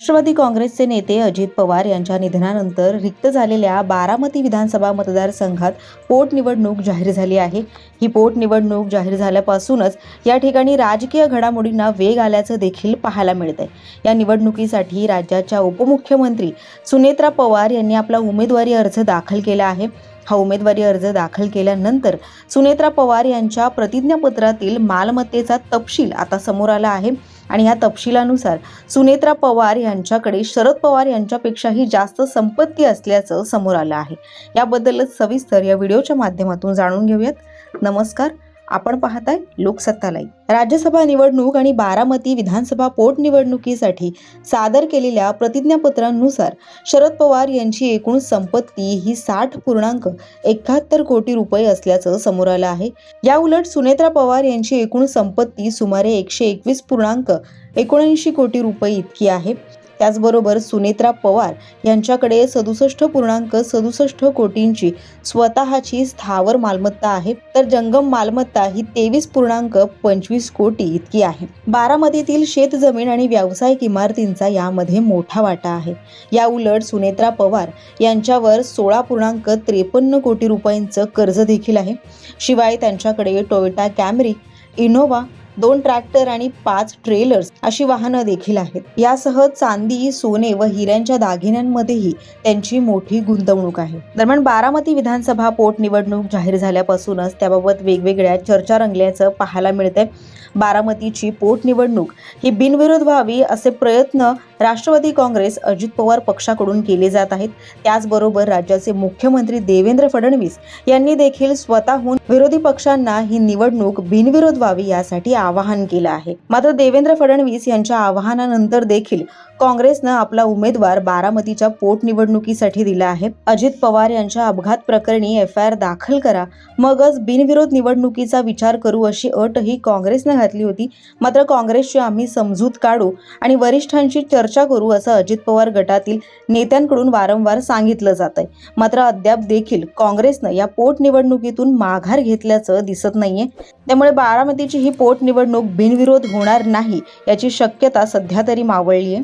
राष्ट्रवादी काँग्रेसचे नेते अजित पवार यांच्या निधनानंतर रिक्त झालेल्या बारामती विधानसभा मतदारसंघात पोटनिवडणूक जाहीर झाली आहे। ही पोटनिवडणूक जाहीर झाल्यापासूनच या ठिकाणी राजकीय घडामोडींना वेग आल्याचं देखील पाहायला मिळतंय। या निवडणुकीसाठी राज्याच्या उपमुख्यमंत्री सुनेत्रा पवार यांनी आपला उमेदवारी अर्ज दाखल केला आहे। हा उमेदवारी अर्ज दाखल केल्यानंतर सुनेत्रा पवार यांच्या प्रतिज्ञापत्रातील मालमत्तेचा तपशील आता समोर आला आहे आणि या तपशिलानुसार सुनेत्रा पवार यांच्याकडे शरद पवार यांच्यापेक्षाही जास्त संपत्ती असल्याचं समोर आलं आहे। याबद्दलच सविस्तर या व्हिडिओच्या माध्यमातून जाणून घेऊयात। नमस्कार, आपण पाहताय लोकसत्ता लाईव्ह। राज्यसभा निवडणूक आणि बारामती विधानसभा पोटनिवडणुकीसाठी सादर केलेल्या प्रतिज्ञापत्रानुसार शरद पवार यांची एकूण संपत्ती ही 60.71 कोटी रुपये असल्याचं समोर आलं आहे। या उलट सुनेत्रा पवार यांची एकूण संपत्ती सुमारे 121.79 कोटी रुपये इतकी आहे। त्याचबरोबर सुनेत्रा पवार यांच्याकडे 67.67 कोटींची स्वतःची स्थावर मालमत्ता आहे, तर जंगम मालमत्ता ही 23.25 कोटी इतकी आहे। बारामतीतील शेतजमीन आणि व्यावसायिक इमारतींचा यामध्ये मोठा वाटा आहे। या उलट सुनेत्रा पवार यांच्यावर 16.53 कोटी रुपयांचं कर्ज देखील आहे। शिवाय त्यांच्याकडे टोयोटा कॅमरी, इनोव्हा, 2 ट्रॅक्टर आणि 5 ट्रेलर्स अशी वाहनं देखील आहेत। यासह चांदी, सोने व हिऱ्यांच्या दागिन्यांमध्येही त्यांची मोठी गुंतवणूक आहे। दरम्यान बारामती विधानसभा पोटनिवडणूक जाहीर झाल्यापासूनच त्याबाबत वेगवेगळ्या चर्चा रंगल्याचं पाहायला मिळतंय। बारामतीची पोटनिवडणूक ही बिनविरोध व्हावी असे प्रयत्न राष्ट्रवादी काँग्रेस अजित पवार पक्षाकडून केले जात आहेत। त्याचबरोबर राज्याचे मुख्यमंत्री देवेंद्र फडणवीस यांनी देखील स्वतःहून विरोधी पक्षांना ही निवडणूक बिनविरोध व्हावी यासाठी आवाहन केलं आहे। मात्र देवेंद्र फडणवीस यांच्या आवाहनानंतर देखील काँग्रेसनं आपला उमेदवार बारामतीच्या पोटनिवडणुकीसाठी दिला आहे। अजित पवार यांच्या अपघात प्रकरणी FIR दाखल करा, मगच बिनविरोध निवडणुकीचा विचार करू अशी अटही काँग्रेसनं घातली होती। मात्र काँग्रेसची आम्ही समजूत काढू आणि वरिष्ठांशी चर्चा करू असं अजित पवार गटातील नेत्यांकडून वारंवार सांगितलं जातंय। मात्र अद्याप देखील काँग्रेसनं या पोटनिवडणुकीतून माघार घेतल्याचं दिसत नाहीये। त्यामुळे बारामतीची ही पोटनिवडणूक बिनविरोध होणार नाही याची शक्यता सध्या तरी मावळली आहे।